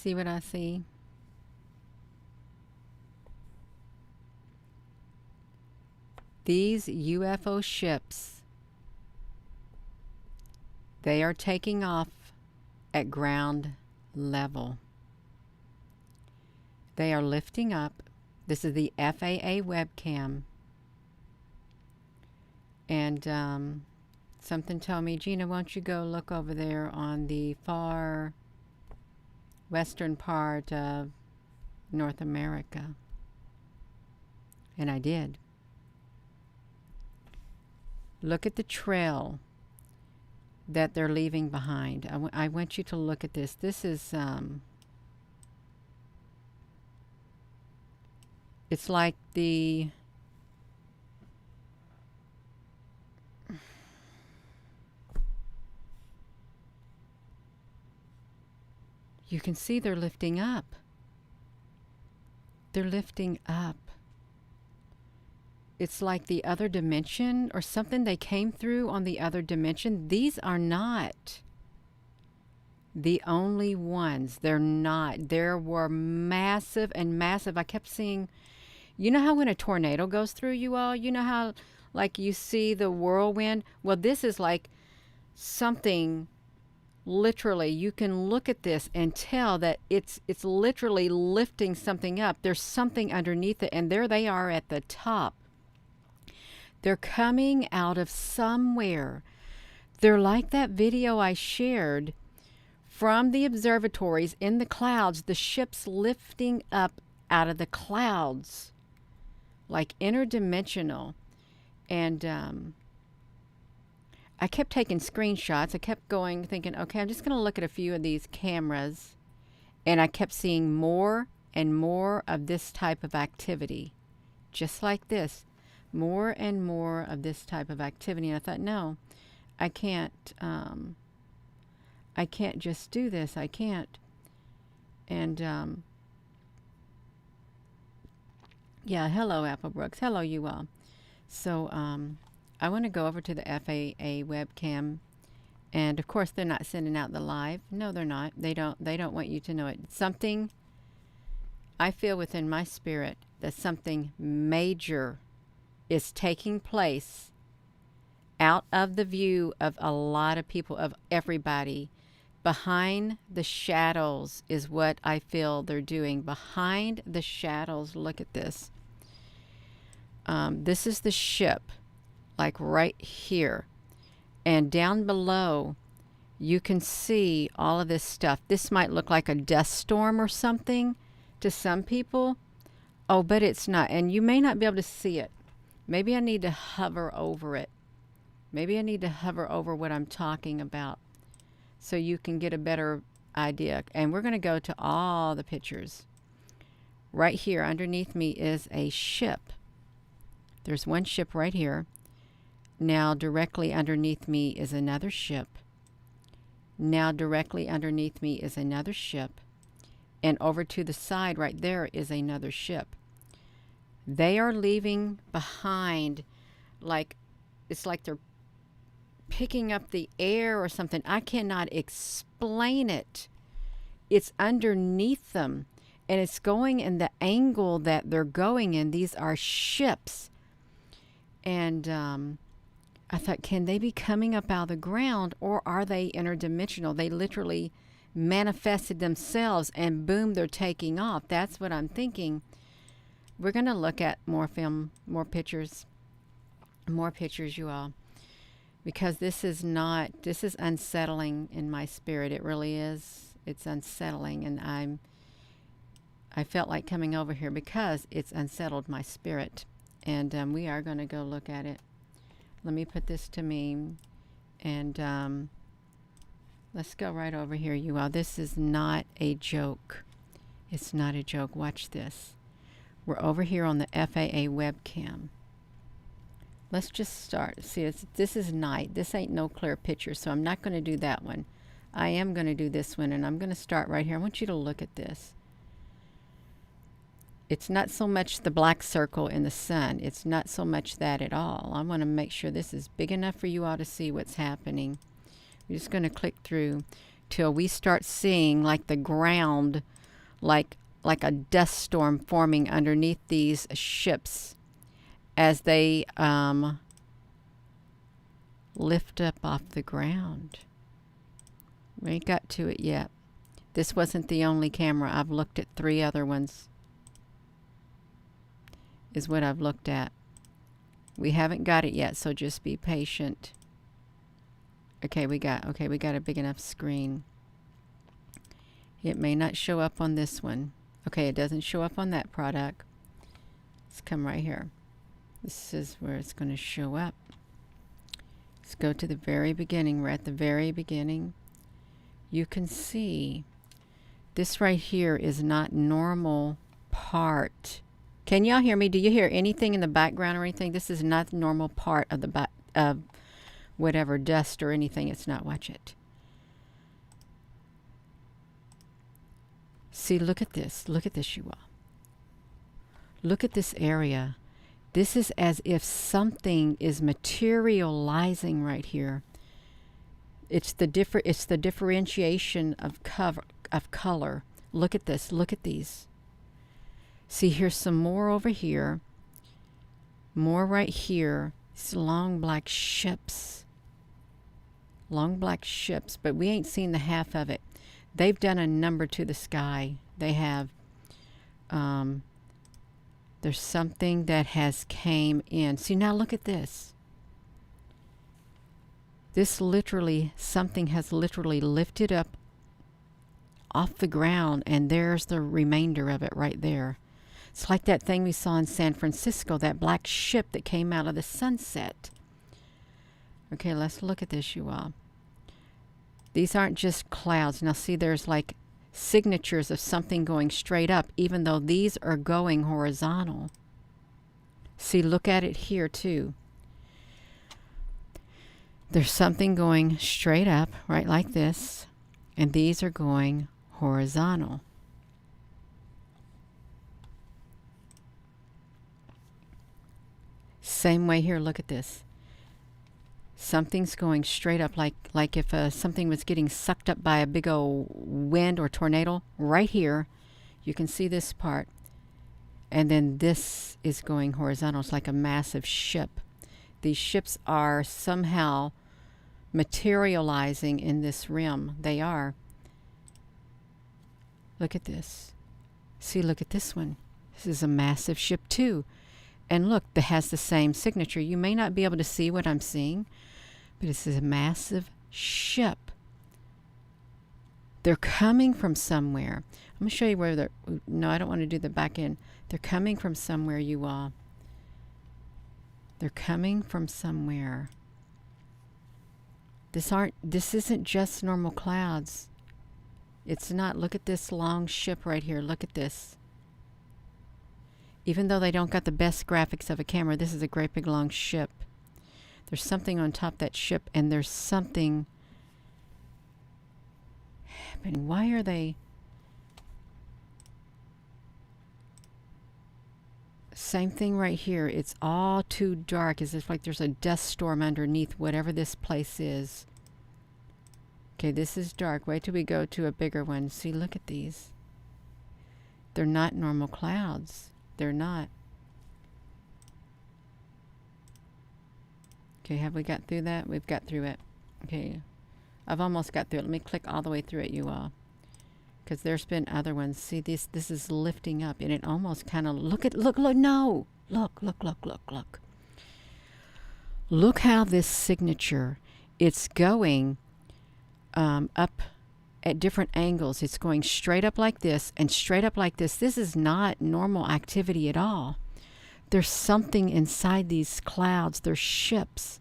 See what I see? These UFO ships, they are taking off at ground level. They are lifting up. This is the FAA webcam. And something told me, Gina, why don't you go look over there on the far western part of North America? And I did. Look at the trail that they're leaving behind. I want you to look at this. This is, it's like the, you can see they're lifting up. They're lifting up. It's like the other dimension or something they came through on the other dimension. These are not the only ones. They're not. There were massive and massive. I kept seeing, you know how when a tornado goes through you all, you know how like you see the whirlwind? Well, this is like something literally, you can look at this and tell that it's literally lifting something up. There's something underneath it, and there they are at the top. They're coming out of somewhere. They're like that video I shared from the observatories in the clouds, the ships lifting up out of the clouds, like interdimensional. And I kept taking screenshots. I kept going, thinking, okay, I'm just going to look at a few of these cameras. And I kept seeing more and more of this type of activity, just like this. More and more of this type of activity. And I thought, no, I can't just do this. I can't. And yeah, hello, Apple Brooks. Hello, you all. So I want to go over to the FAA webcam, and of course they're not sending out the live. No, they're not. They don't want you to know it. Something I feel within my spirit that something major is taking place out of the view of a lot of people, of everybody. Behind the shadows is what I feel they're doing. Behind the shadows, look at this. This is the ship, like right here. And down below, you can see all of this stuff. This might look like a dust storm or something to some people. Oh, but it's not. And you may not be able to see it. Maybe I need to hover over it. Maybe I need to hover over what I'm talking about so you can get a better idea. And we're going to go to all the pictures. Right here underneath me is a ship. There's one ship right here. Now directly underneath me is another ship. Now directly underneath me is another ship. And over to the side right there is another ship. They are leaving behind, like, it's like they're picking up the air or something. I cannot explain it. It's underneath them, and it's going in the angle that they're going in. These are ships. And I thought, can they be coming up out of the ground, or are they interdimensional? They literally manifested themselves, and boom, they're taking off. That's what I'm thinking. We're going to look at more film, more pictures, you all, because this is unsettling in my spirit. It really is. It's unsettling, and I felt like coming over here because it's unsettled my spirit. And we are going to go look at it. Let me put this to me, and let's go right over here, you all. This is not a joke. It's not a joke. Watch this. We're over here on the FAA webcam. Let's just start. See, this is night. This ain't no clear picture, so I'm not going to do that one. I am going to do this one, and I'm going to start right here. I want you to look at this. It's not so much the black circle in the sun. It's not so much that at all. I want to make sure this is big enough for you all to see what's happening. We're just going to click through. till we start seeing like the ground, like a dust storm forming underneath these ships as they lift up off the ground. We ain't got to it yet. This wasn't the only camera. I've looked at 3 other ones, is what I've looked at. We haven't got it yet, so just be patient. Okay, we got a big enough screen. It may not show up on this one. Okay, it doesn't show up on that product. Let's come right here. This is where it's going to show up. Let's go to the very beginning. We're at the very beginning. You can see this right here is not normal part. Can y'all hear me? Do you hear anything in the background or anything? This is not the normal part of the whatever dust or anything. It's not. Watch it. See, look at this. Look at this, you all. Look at this area. This is as if something is materializing right here. It's the differentiation of color. Look at this. Look at these. See, here's some more over here. More right here. These long black ships. Long black ships, but we ain't seen the half of it. They've done a number to the sky. They have. There's something that has came in. See, now look at this. This literally, something has literally lifted up off the ground, and there's the remainder of it right there. It's like that thing we saw in San Francisco, that black ship that came out of the sunset. Okay, let's look at this, you all. These aren't just clouds. Now see, there's like signatures of something going straight up, even though these are going horizontal. See, look at it here too. There's something going straight up, right like this, and these are going horizontal. Same way here, look at this. Something's going straight up, like if something was getting sucked up by a big old wind or tornado. Right here, you can see this part. And then this is going horizontal. It's like a massive ship. These ships are somehow materializing in this rim. They are. Look at this. See, look at this one. This is a massive ship too. And look, that has the same signature. You may not be able to see what I'm seeing, but this is a massive ship. They're coming from somewhere. I'm going to show you where they're... No, I don't want to do the back end. They're coming from somewhere, you all. They're coming from somewhere. This isn't just normal clouds. It's not. Look at this long ship right here. Look at this. Even though they don't got the best graphics of a camera, this is a great big long ship. There's something on top of that ship, and there's something happening. Why are they... Same thing right here. It's all too dark. It's just like there's a dust storm underneath whatever this place is. Okay, this is dark. Wait till we go to a bigger one. See, look at these. They're not normal clouds. They're not. Okay, have we got through that? We've got through it. Okay, I've almost got through it. Let me click all the way through it, you all. Because there's been other ones. See, this is lifting up, and it almost kind of... Look, no! Look. Look how this signature, it's going up at different angles. It's going straight up like this and straight up like this. This is not normal activity at all. There's something inside these clouds. There's ships.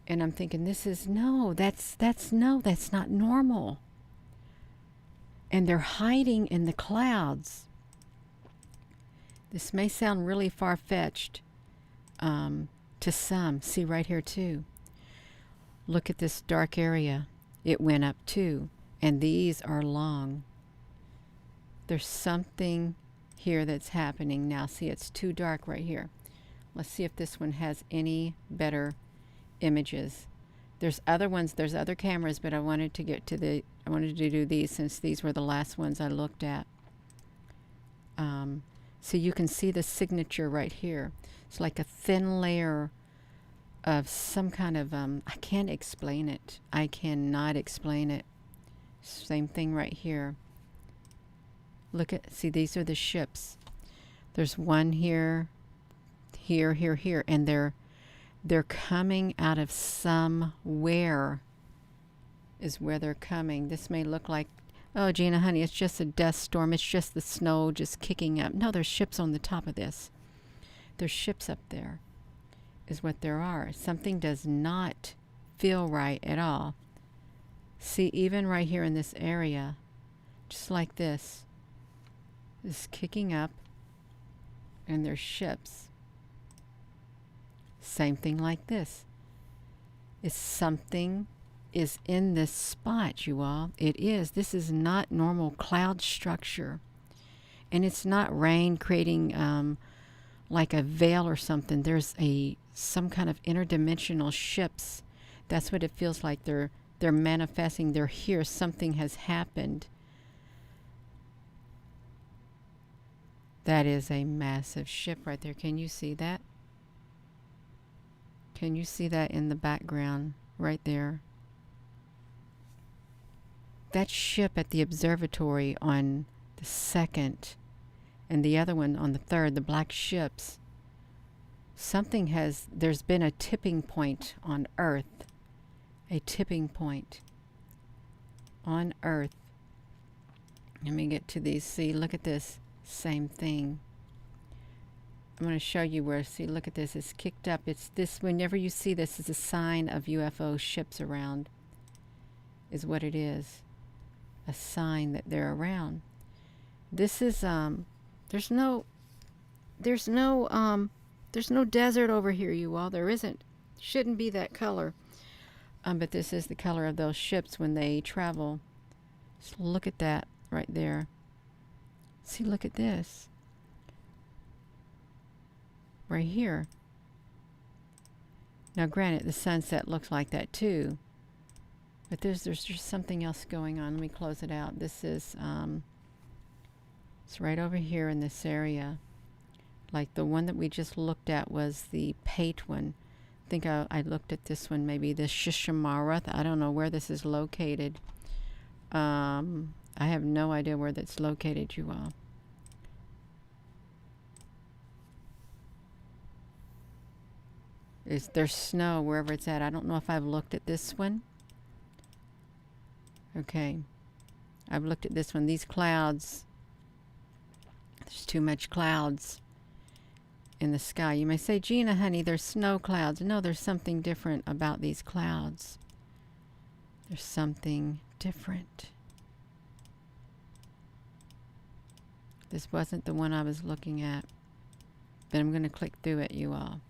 And I'm thinking, this is... No, that's not normal. And they're hiding in the clouds. This may sound really far-fetched to some. See right here too. Look at this dark area. It went up too. And these are long. There's something here that's happening now. See, it's too dark right here. Let's see if this one has any better images. There's other ones, there's other cameras, but I wanted to do these since these were the last ones I looked at. So you can see the signature right here. It's like a thin layer of some kind of, I can't explain it. I cannot explain it. Same thing right here. See, these are the ships. There's one here, here, and they're coming out of somewhere is where they're coming. This may look like, oh, Gina, honey, it's just a dust storm. It's just the snow just kicking up. No, there's ships on the top of this. There's ships up there is what there are. Something does not feel right at all. See, even right here in this area, just like this is kicking up, and there's ships. Same thing like this. It's something is in this spot, you all. It is. This is not normal cloud structure. And it's not rain creating like a veil or something. There's some kind of interdimensional ships. That's what it feels like. They're manifesting. They're here. Something has happened. That is a massive ship right there. Can you see that? Can you see that in the background right there? That ship at the observatory on the 2nd and the other one on the 3rd, the black ships, there's been a tipping point on Earth. A tipping point on Earth. Let me get to these. See, look at this. Same thing. I'm going to show you where, see, look at this. It's kicked up. It's this, whenever you see this, it's a sign of UFO ships around, is what it is. A sign that they're around. This is, there's no desert over here, you all. There isn't. Shouldn't be that color. But this is the color of those ships when they travel. So look at that right there. See, look at this. Right here. Now, granted, the sunset looks like that too. But there's just something else going on. Let me close it out. This is, it's right over here in this area. Like the one that we just looked at was the Pate one. I think I looked at this one, maybe the Shishamarath. I don't know where this is located. I have no idea where that's located, you all. There's snow wherever it's at. I don't know if I've looked at this one. Okay. I've looked at this one. These clouds. There's too much clouds in the sky. You may say, Gina, honey, there's snow clouds. No, there's something different about these clouds. There's something different. This wasn't the one I was looking at. But I'm going to click through it, you all.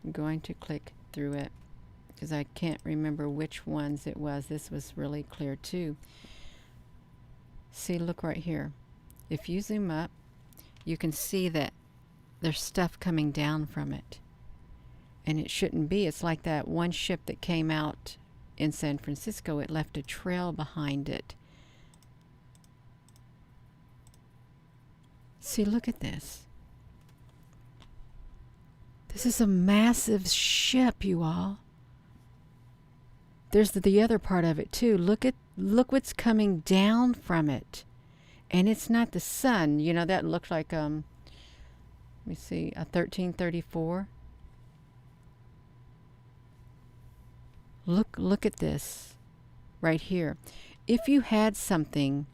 I'm going to click through it because I can't remember which ones it was. This was really clear too. See, look right here. If you zoom up, you can see that there's stuff coming down from it. And it shouldn't be. It's like that one ship that came out in San Francisco. It left a trail behind it. See, look at this. This is a massive ship, you all. There's the other part of it too. Look what's coming down from it. And it's not the sun. You know, that looked like let me see, a 1334. Look at this right here. If you had something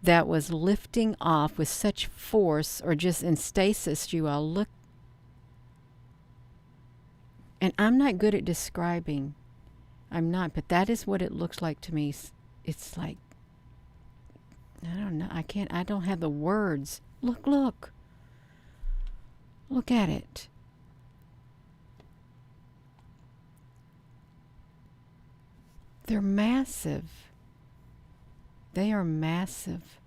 that was lifting off with such force or just in stasis, you all, look. And I'm not good at describing. I'm not, but that is what it looks like to me. It's like, I don't know. I don't have the words. Look. Look at it. They're massive. They are massive.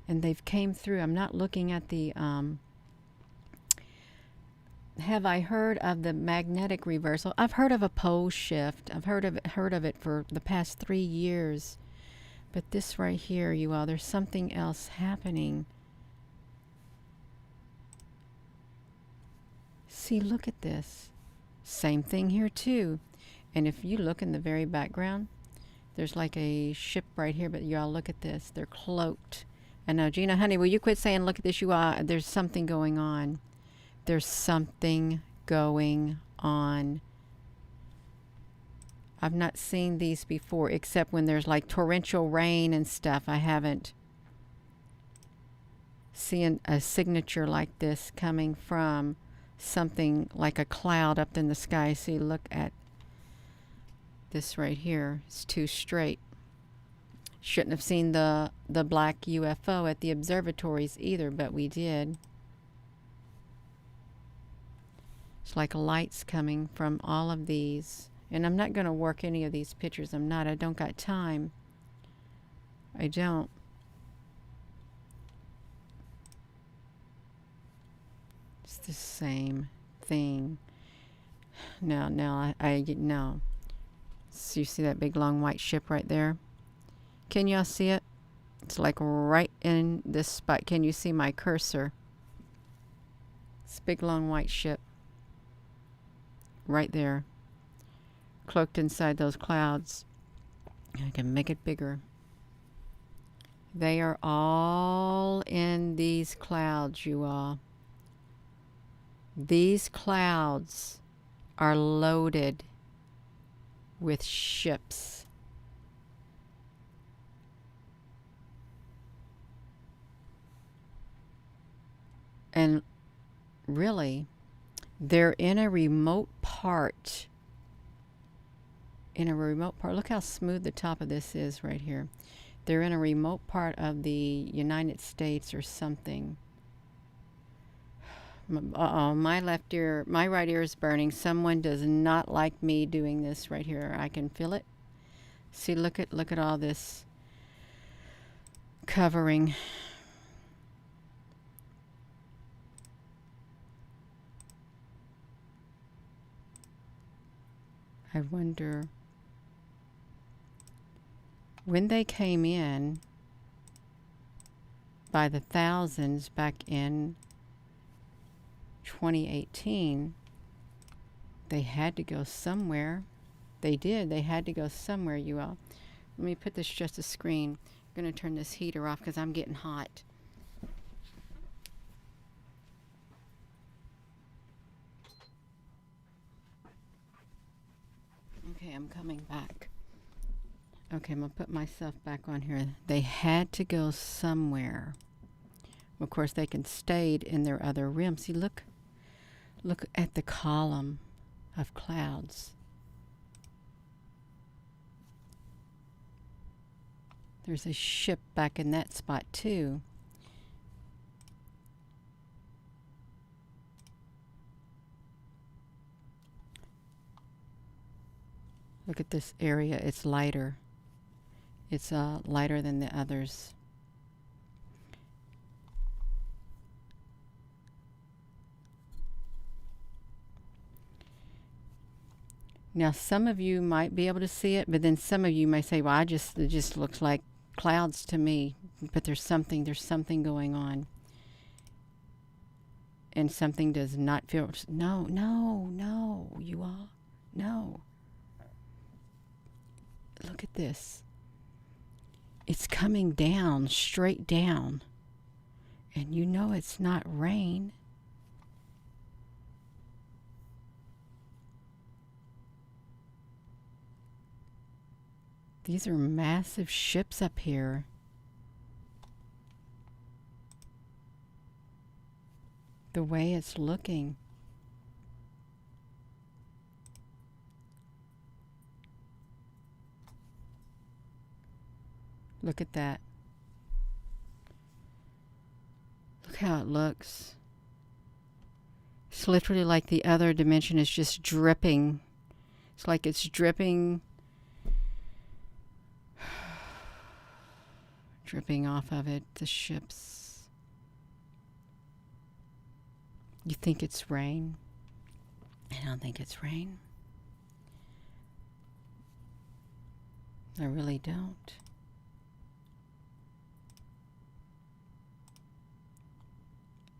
And they've came through. I'm not looking at the have I heard of the magnetic reversal? I've heard of a pole shift. I've heard of it for the past 3 years. But this right here, you all, there's something else happening. See, look at this. Same thing here too. And if you look in the very background, there's like a ship right here, but y'all look at this. They're cloaked. And now, Gina, honey, will you quit saying, look at this, you all? There's something going on. There's something going on. I've not seen these before, except when there's like torrential rain and stuff. I haven't seen a signature like this coming from something like a cloud up in the sky. See, look at this right here. It's too straight. Shouldn't have seen the black UFO at the observatories either, but we did. It's like lights coming from all of these. And I'm not going to work any of these pictures. I'm not. I don't got time. I don't. It's the same thing. No. No. So you see that big long white ship right there? Can y'all see it? It's like right in this spot. Can you see my cursor? It's a big long white ship. Right there. Cloaked inside those clouds. I can make it bigger. They are all in these clouds, you all. These clouds are loaded with ships. And really, they're in a remote part. Look how smooth the top of this is right here. They're in a remote part of the United States or something. Uh-oh, my right ear is burning. Someone does not like me doing this right here. I can feel it. See, look at all this covering. I wonder when they came in by the thousands back in 2018, they had to go somewhere. They did. They had to go somewhere, you all. Let me put this just a screen. I'm going to turn this heater off because I'm getting hot. Okay, I'm coming back. Okay, I'm going to put myself back on here. They had to go somewhere. Of course, they can stayed in their other rim. See, look at the column of clouds. There's a ship back in that spot, too. Look at this area. It's lighter. It's lighter than the others. Now, some of you might be able to see it, but then some of you may say, well, it just looks like clouds to me. But there's something going on. And something does not feel, no, you all, no. Look at this. It's coming down, straight down. And you know it's not rain. These are massive ships up here. The way it's looking. Look at that. Look how it looks. It's literally like the other dimension is just dripping. It's like it's dripping. Dripping off of it, the ships. You think it's rain? I don't think it's rain. I really don't.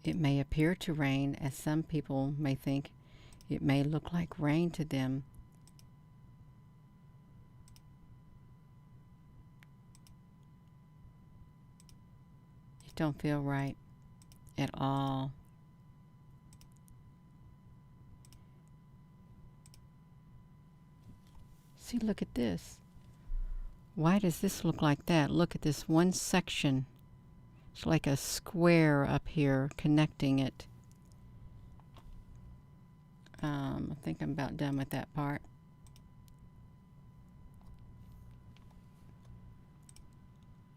It may appear to rain, as some people may think. It may look like rain to them. It don't feel right at all. See, look at this. Why does this look like that? Look at this one section. It's like a square up here connecting it. I think I'm about done with that part.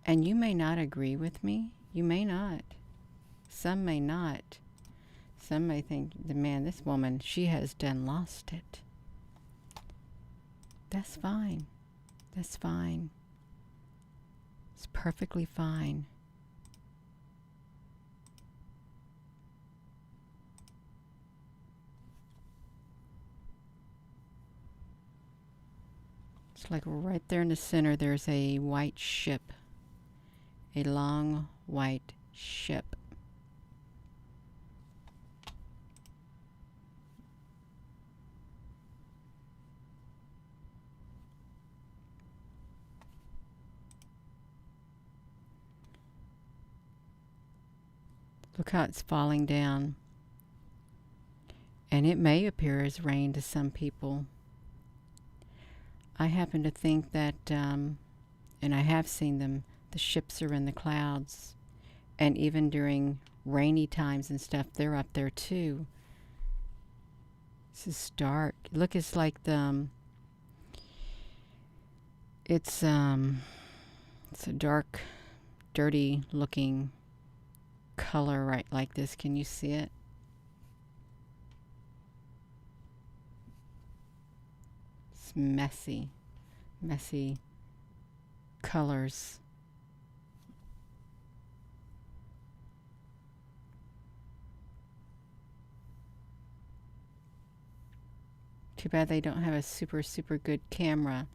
And you may not agree with me. You may not. Some may not. Some may think, man, this woman, she has done lost it. That's fine. That's fine. It's perfectly fine. It's like right there in the center, there's a white ship. A long white ship. Look how it's falling down. And it may appear as rain to some people. I happen to think that, and I have seen them, the ships are in the clouds. And even during rainy times and stuff, they're up there too. This is dark. Look, it's like the, it's a dark, dirty looking color right like this. Can you see it? It's messy colors. Too bad they don't have a super good camera.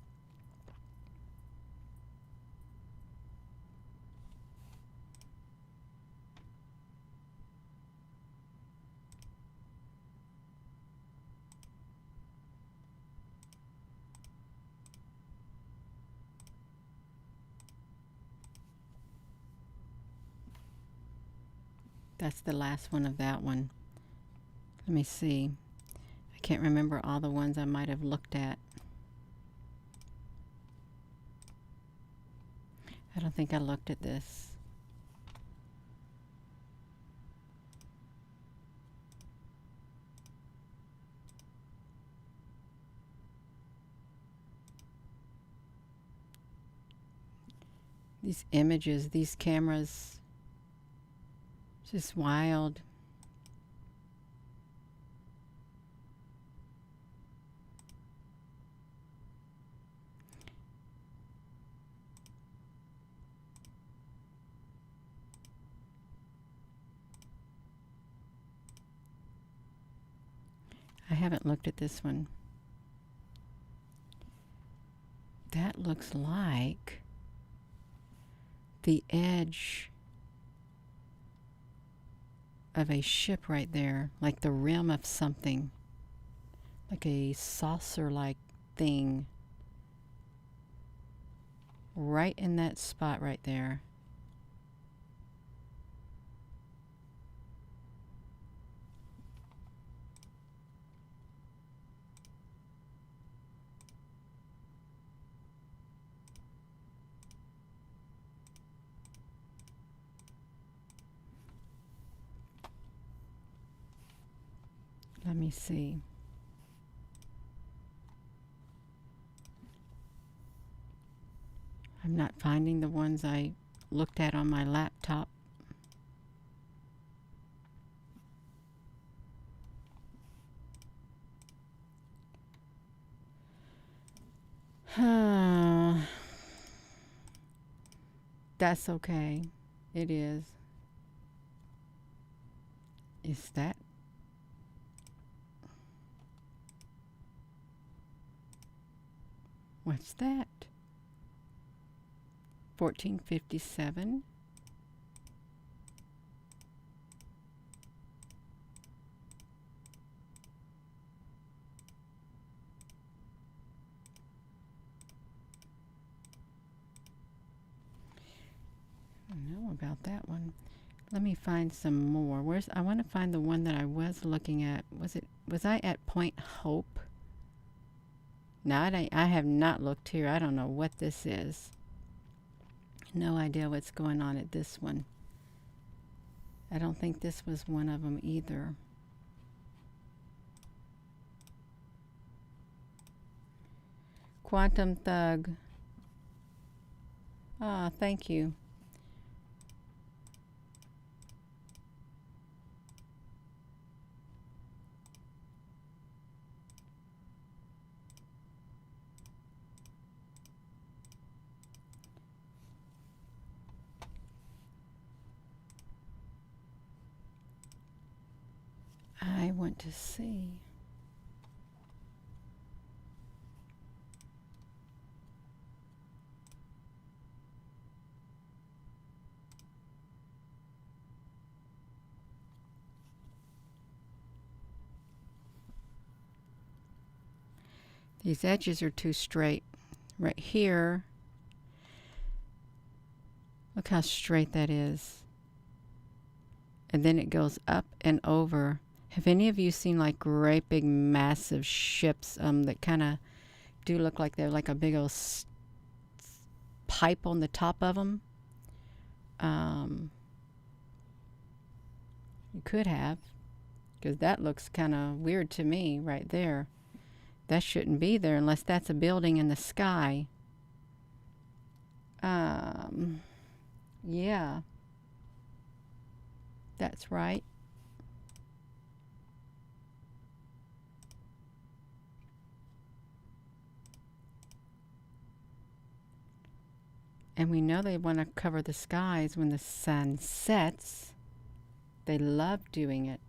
That's the last one of that one. Let me see. I can't remember all the ones I might have looked at. I don't think I looked at this. These images, these cameras, just wild. I haven't looked at this one. That looks like the edge of a ship right there, like the rim of something, like a saucer-like thing, right in that spot right there. Let me see. I'm not finding the ones I looked at on my laptop. That's okay. It is. Is that? What's that? 1457. I don't know about that one. Let me find some more. I want to find the one that I was looking at. Was I at Point Hope? No, I have not looked here. I don't know what this is. No idea what's going on at this one. I don't think this was one of them either. Quantum Thug. Ah, thank you. I want to see. These edges are too straight. Right here. Look how straight that is. And then it goes up and over. Have any of you seen like great big massive ships that kind of do look like they're like a big old pipe on the top of them? You could have, because that looks kind of weird to me right there. That shouldn't be there unless that's a building in the sky. Yeah. That's right. And we know they want to cover the skies when the sun sets. They love doing it.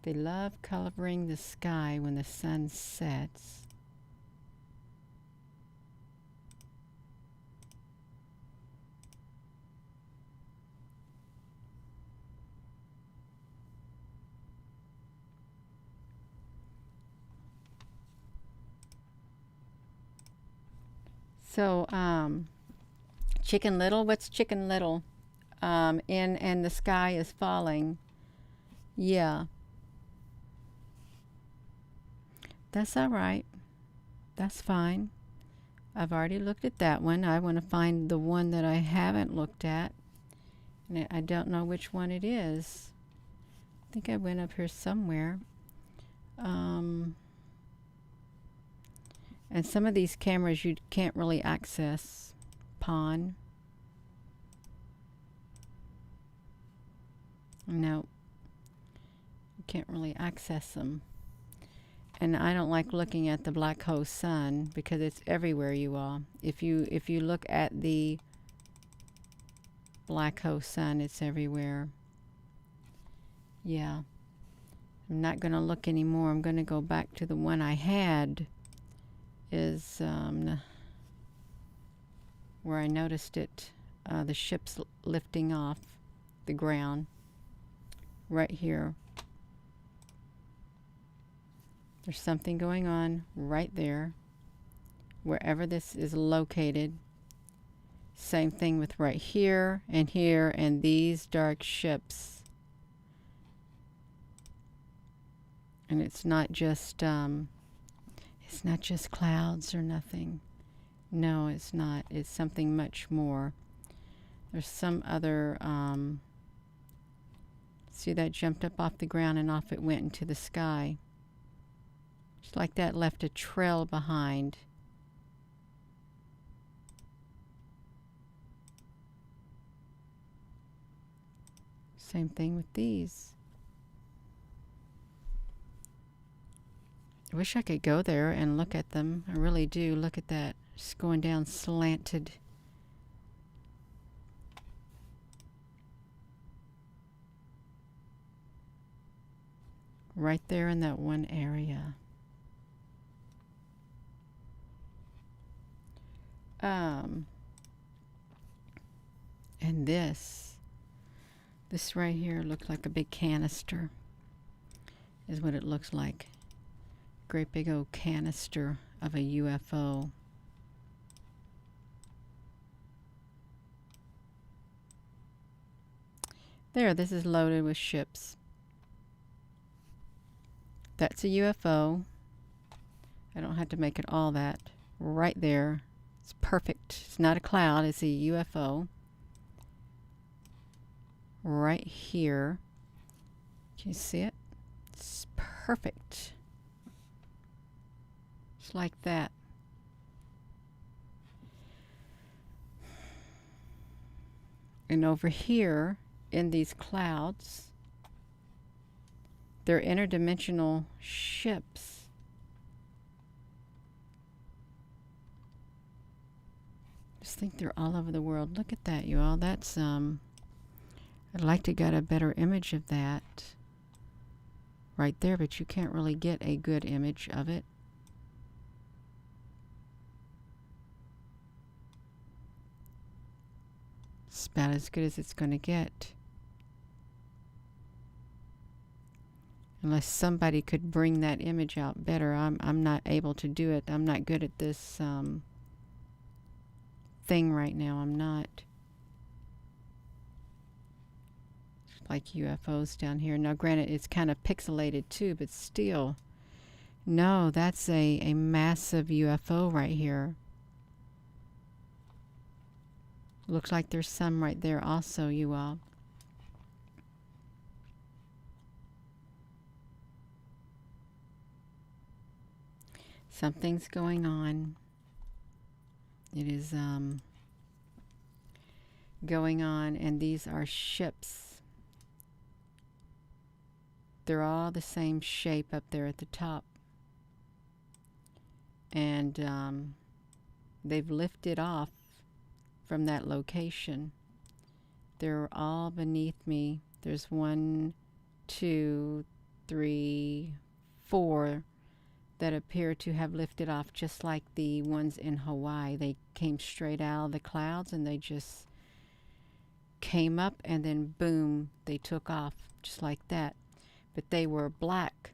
They love covering the sky when the sun sets. So, Chicken Little, what's Chicken Little? And the sky is falling. Yeah. That's all right. That's fine. I've already looked at that one. I want to find the one that I haven't looked at. And I don't know which one it is. I think I went up here somewhere. And some of these cameras you can't really access. Pawn. No. You can't really access them. And I don't like looking at the black hole sun because it's everywhere, you all. If you look at the black hole sun, it's everywhere. Yeah. I'm not going to look anymore. I'm going to go back to the one I had. Is where I noticed it, the ship's lifting off the ground right here. There's something going on right there, wherever this is located. Same thing with right here and these dark ships. And it's not just clouds or nothing. No, it's not. It's something much more. There's some other, see that jumped up off the ground and off it went into the sky. Just like that left a trail behind. Same thing with these. I wish I could go there and look at them. I really do. Look at that. Just going down slanted. Right there in that one area. And this right here looks like a big canister, is what it looks like. Great big old canister of a UFO. There, this is loaded with ships. That's a UFO. I don't have to make it all that. Right there. It's perfect. It's not a cloud, it's a UFO. Right here. Can you see it? It's perfect. Just like that. And over here in these clouds, they're interdimensional ships. Just think they're all over the world. Look at that, you all. That's I'd like to get a better image of that right there, but you can't really get a good image of it. It's about as good as it's going to get. Unless somebody could bring that image out better. I'm not able to do it. I'm not good at this thing right now. I'm not. Like UFOs down here. Now granted, it's kind of pixelated too, but still. No, that's a massive UFO right here. Looks like there's some right there also, you all. Something's going on. It is going on, and these are ships. They're all the same shape up there at the top. And they've lifted off from that location. They're all beneath me. There's 1, 2, 3, 4 that appear to have lifted off, just like the ones in Hawaii. They came straight out of the clouds and they just came up, and then boom, they took off just like that. But they were black.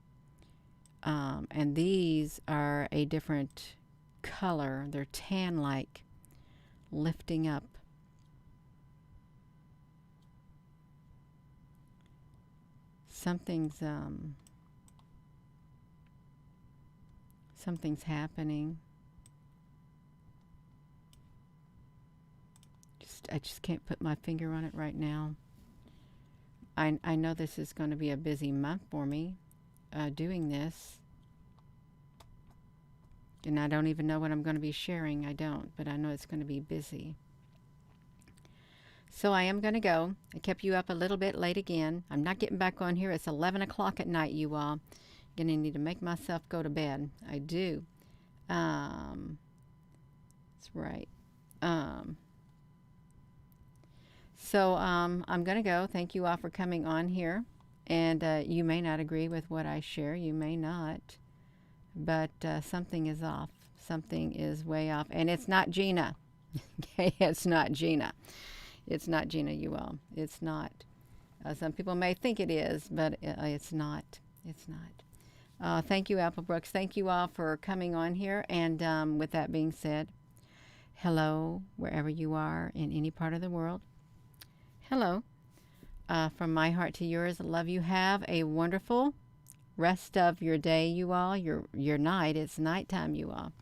And these are a different color. They're tan-like, lifting up. Something's happening. I just can't put my finger on it right now. I know this is going to be a busy month for me doing this. And I don't even know what I'm going to be sharing. I don't, but I know it's going to be busy. So I am going to go. I kept you up a little bit late again. I'm not getting back on here. It's 11 o'clock at night, you all. I'm going to need to make myself go to bed. I do. That's right. So I'm going to go. Thank you all for coming on here. And you may not agree with what I share. You may not. But something is off. Something is way off. And it's not Gina. Okay, it's not Gina. It's not Gina, you all. It's not. Some people may think it is, but it's not. It's not. Thank you, Apple Brooks. Thank you all for coming on here. And with that being said, hello, wherever you are in any part of the world. Hello. From my heart to yours, I love you. Have a wonderful rest of your day, you all. Your night. It's nighttime, you all.